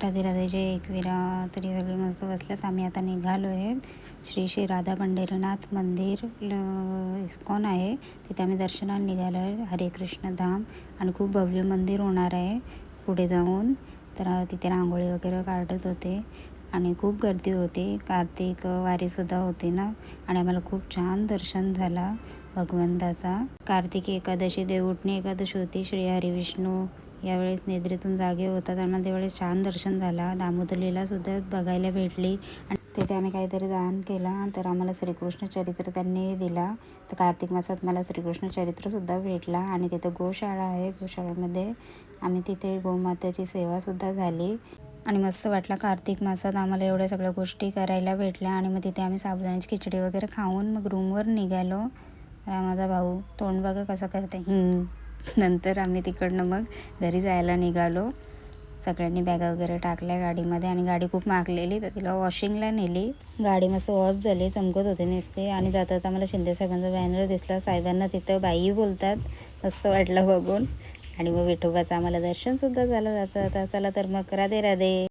राधे राधे जय एकविरा. तरी सगळे मस्त बसल्यात. आम्ही आता निघालो आहे. श्री श्री राधा पंढरीनाथ मंदिर इस्कॉन आहे, तिथे आम्ही दर्शनाला निघालो आहे. हरे कृष्ण धाम. आणि खूप भव्य मंदिर होणार आहे पुढे जाऊन. तर तिथे रांगोळी वगैरे काढत होते आणि खूप गर्दी होती. कार्तिक वारीसुद्धा होती ना, आणि आम्हाला खूप छान दर्शन झाला भगवंताचा. कार्तिकी एकादशी देवउठणी एकादशी होती. श्री हरिविष्णू यावेळेस निद्रेतून जागे होतात आणि त्यावेळेस छान दर्शन झाला. दामोदरीलासुद्धा बघायला भेटली आणि तिथे आम्ही काहीतरी दान केलं, तर आम्हाला श्रीकृष्ण चरित्र त्यांनी दिला. तर कार्तिक मासात मला श्रीकृष्ण चरित्रसुद्धा भेटला. आणि तिथं गोशाळा आहे, गोशाळेमध्ये आम्ही तिथे गोमातेची सेवासुद्धा झाली आणि मस्त वाटला. कार्तिक मासात आम्हाला एवढ्या सगळ्या गोष्टी करायला भेटल्या. आणि मग तिथे आम्ही साबुदाण्याची खिचडी वगैरे खाऊन मग रूमवर निघालो. माझा भाऊ तोंड बघा कसं करते. नंतर आम्ही तिकडनं मग घरी जायला निघालो. सगळ्यांनी बॅगा वगैरे टाकल्या गाडीमध्ये आणि गाडी खूप मागलेली, तर तिला वॉशिंगला नेली. गाडी मस्त वॉश झाली, चमकत होते नुसते. आणि जातात आम्हाला शिंदे साहेबांचा बॅनर दिसला. साहेबांना तिथं बाई बोलतात, मस्त वाटलं बघून. आणि मग विठोबाचं आम्हाला दर्शनसुद्धा झालं जाता. चला तर मग राधे राधे.